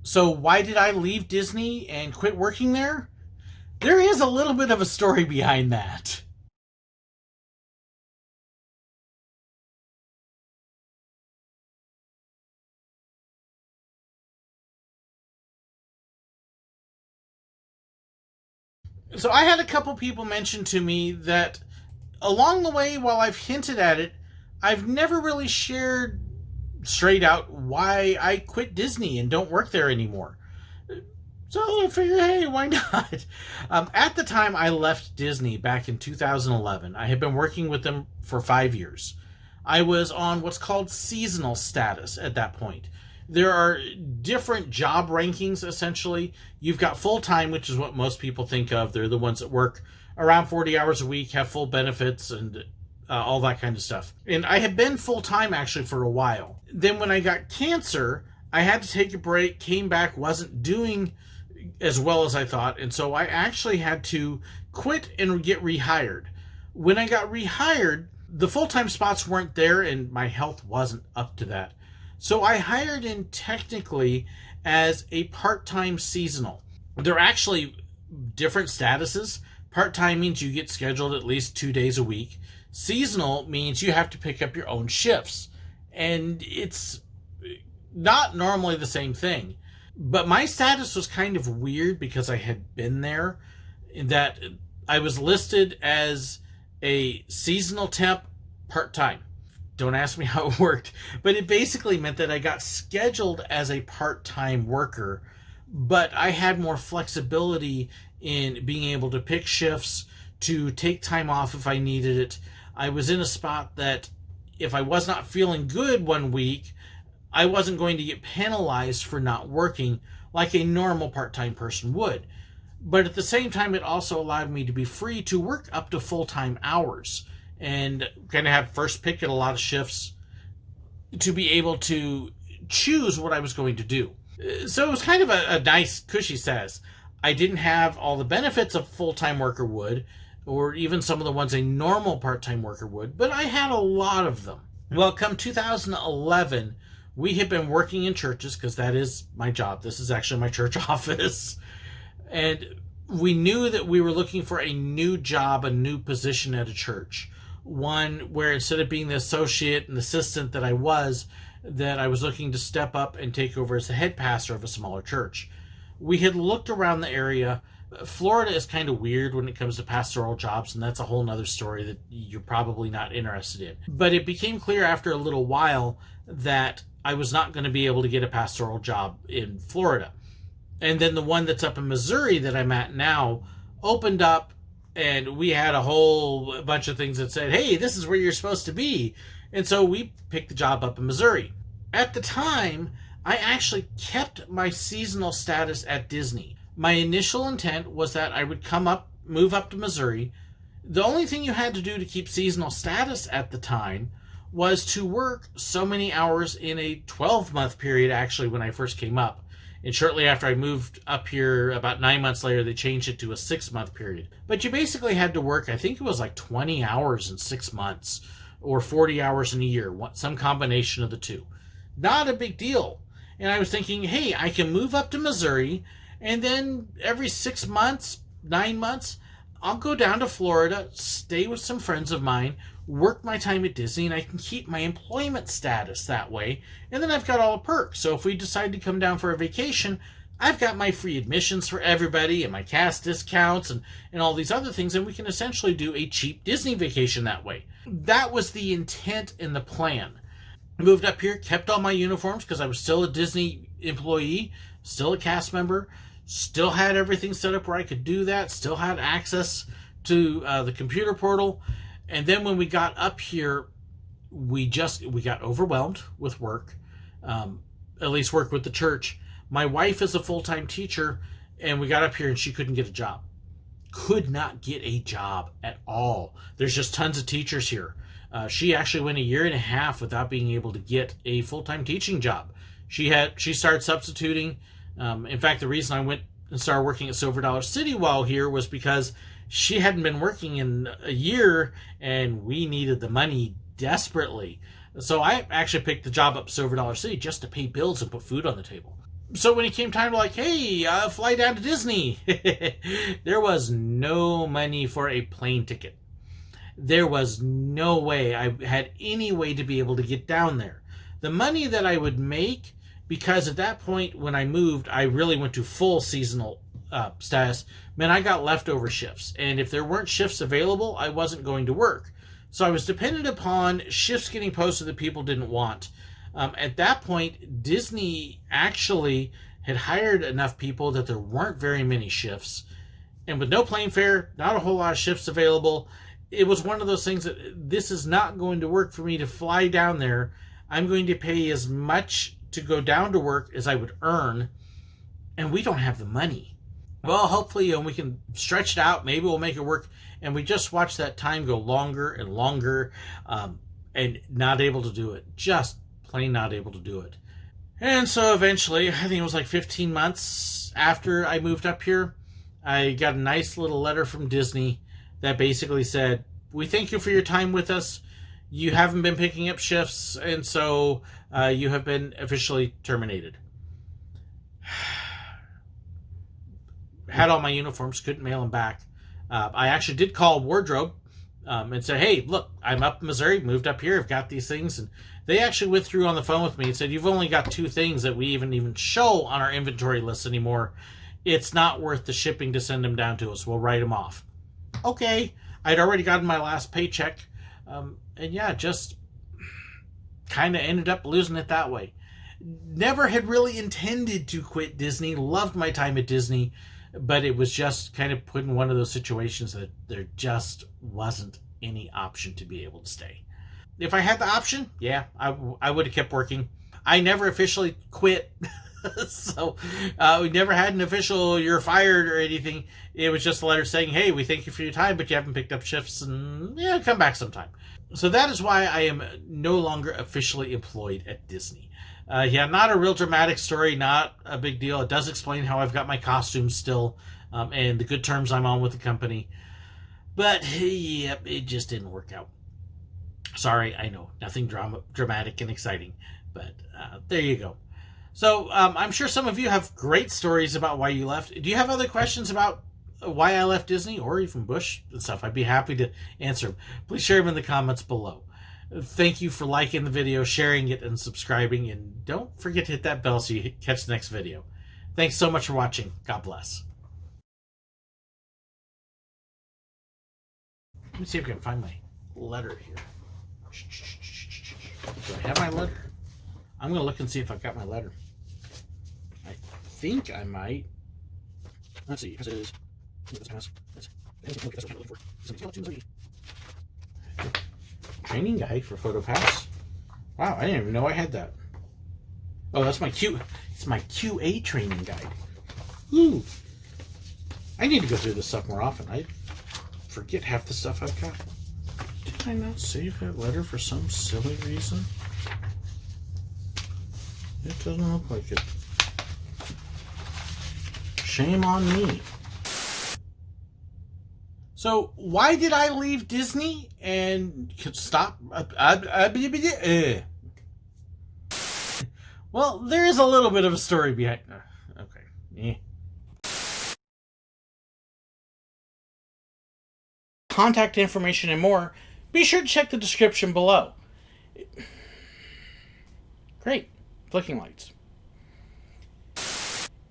So why did I leave Disney and quit working there? There is a little bit of a story behind that. So I had a couple people mention to me that along the way, while I've hinted at it, I've never really shared straight out why I quit Disney and don't work there anymore. So I figured, hey, why not? At the time I left Disney back in 2011, I had been working with them for 5 years. I was on what's called seasonal status at that point. There are different job rankings, essentially. You've got full-time, which is what most people think of. They're the ones that work around 40 hours a week, have full benefits, and all that kind of stuff. And I had been full-time, actually, for a while. Then when I got cancer, I had to take a break, came back, wasn't doing as well as I thought, and so I actually had to quit and get rehired. When I got rehired, the full-time spots weren't there, and my health wasn't up to that. So I hired in technically as a part-time seasonal. They're actually different statuses. Part-time means you get scheduled at least 2 days a week. Seasonal means you have to pick up your own shifts. And it's not normally the same thing. But my status was kind of weird because I had been there, in that I was listed as a seasonal temp part-time. Don't ask me how it worked, but it basically meant that I got scheduled as a part-time worker, but I had more flexibility in being able to pick shifts, to take time off if I needed it. I was in a spot that if I was not feeling good one week, I wasn't going to get penalized for not working like a normal part-time person would. But at the same time, it also allowed me to be free to work up to full-time hours and kind of have first pick at a lot of shifts to be able to choose what I was going to do. So it was kind of a nice, cushy status. I didn't have all the benefits a full-time worker would, or even some of the ones a normal part-time worker would, but I had a lot of them. Well, come 2011, we had been working in churches, because that is my job. This is actually my church office. And we knew that we were looking for a new job, a new position at a church. One where instead of being the associate and assistant that I was looking to step up and take over as the head pastor of a smaller church. We had looked around the area. Florida is kind of weird when it comes to pastoral jobs, and that's a whole nother story that you're probably not interested in. But it became clear after a little while that I was not going to be able to get a pastoral job in Florida. And then the one that's up in Missouri that I'm at now opened up, and we had a whole bunch of things that said, hey, this is where you're supposed to be. And so we picked the job up in Missouri. At the time, I actually kept my seasonal status at Disney. My initial intent was that I would move up to Missouri. The only thing you had to do to keep seasonal status at the time was to work so many hours in a 12-month period, actually, when I first came up. And shortly after I moved up here, about 9 months later, they changed it to a 6-month period. But you basically had to work, I think it was like 20 hours in 6 months, or 40 hours in a year, some combination of the two. Not a big deal. And I was thinking, hey, I can move up to Missouri, and then every 6 months, 9 months, I'll go down to Florida, stay with some friends of mine, work my time at Disney, and I can keep my employment status that way. And then I've got all the perks. So if we decide to come down for a vacation, I've got my free admissions for everybody and my cast discounts and all these other things, and we can essentially do a cheap Disney vacation that way. That was the intent and the plan. Moved up here, kept all my uniforms because I was still a Disney employee, still a cast member, still had everything set up where I could do that, still had access to the computer portal. And then when we got up here, we got overwhelmed with work, at least work with the church. My wife is a full-time teacher, and we got up here and she couldn't get a job. Could not get a job at all. There's just tons of teachers here. She actually went 1.5 years without being able to get a full-time teaching job. She started substituting. In fact, the reason I went and started working at Silver Dollar City while here was because she hadn't been working in a year, and we needed the money desperately. So I actually picked the job up at Silver Dollar City just to pay bills and put food on the table. So when it came time to like, hey, fly down to Disney, there was no money for a plane ticket. There was no way I had any way to be able to get down there. The money that I would make, because at that point when I moved, I really went to full seasonal status, man, I got leftover shifts. And if there weren't shifts available, I wasn't going to work. So I was dependent upon shifts getting posted that people didn't want. At that point, Disney actually had hired enough people that there weren't very many shifts. And with no plane fare, not a whole lot of shifts available, it was one of those things that this is not going to work for me to fly down there. I'm going to pay as much to go down to work as I would earn, and we don't have the money. Well, hopefully we can stretch it out. Maybe we'll make it work. And we just watch that time go longer and longer, and not able to do it. Just plain not able to do it. And so eventually, I think it was like 15 months after I moved up here, I got a nice little letter from Disney that basically said, we thank you for your time with us. You haven't been picking up shifts, and so you have been officially terminated. Had all my uniforms, couldn't mail them back. I actually did call wardrobe and said, hey, look, I'm up in Missouri, moved up here, I've got these things. And they actually went through on the phone with me and said, you've only got 2 things that we even show on our inventory list anymore. It's not worth the shipping to send them down to us. We'll write them off. Okay. I'd already gotten my last paycheck. And yeah, just kind of ended up losing it that way. Never had really intended to quit Disney. Loved my time at Disney. But it was just kind of put in one of those situations that there just wasn't any option to be able to stay. If I had the option, yeah, I would have kept working. I never officially quit. So we never had an official you're fired or anything. It was just a letter saying, hey, we thank you for your time, but you haven't picked up shifts, and yeah, come back sometime. So that is why I am no longer officially employed at Disney. Yeah, not a real dramatic story, not a big deal. It does explain how I've got my costumes still, and the good terms I'm on with the company. But yeah, it just didn't work out. Sorry, I know, nothing dramatic and exciting, but there you go. So I'm sure some of you have great stories about why you left. Do you have other questions about why I left Disney or even Busch and stuff? I'd be happy to answer them. Please share them in the comments below. Thank you for liking the video, sharing it, and subscribing. And don't forget to hit that bell so you catch the next video. Thanks so much for watching. God bless. Let me see if I can find my letter here. Do I have my letter? I'm going to look and see if I've got my letter. I think I might. Let's see. Training guide for PhotoPass. Wow, I didn't even know I had that. Oh, that's my it's my QA training guide. Ooh. I need to go through this stuff more often. I forget half the stuff I've got. Did I not save that letter for some silly reason? It doesn't look like it. Shame on me. So, why did I leave Disney and stop? Well, there is a little bit of a story behind. Okay. Contact information and more. Be sure to check the description below. Great. Flicking lights.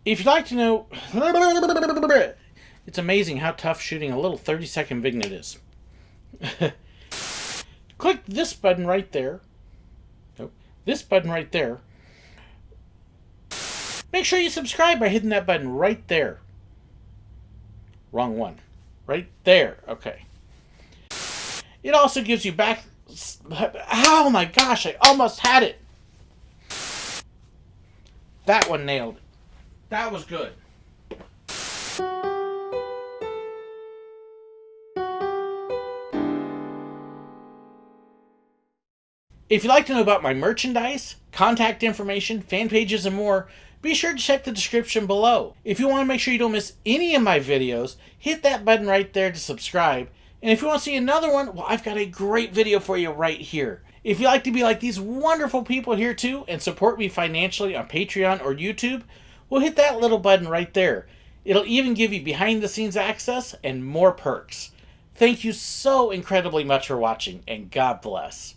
If you'd like to know... It's amazing how tough shooting a little 30-second vignette is. Click this button right there. Nope. This button right there. Make sure you subscribe by hitting that button right there. Wrong one. Right there. Okay. It also gives you back... Oh my gosh, I almost had it. That one nailed it. That was good. If you'd like to know about my merchandise, contact information, fan pages, and more, be sure to check the description below. If you want to make sure you don't miss any of my videos, hit that button right there to subscribe. And if you want to see another one, well, I've got a great video for you right here. If you'd like to be like these wonderful people here too and support me financially on Patreon or YouTube, well, hit that little button right there. It'll even give you behind the scenes access and more perks. Thank you so incredibly much for watching, and God bless.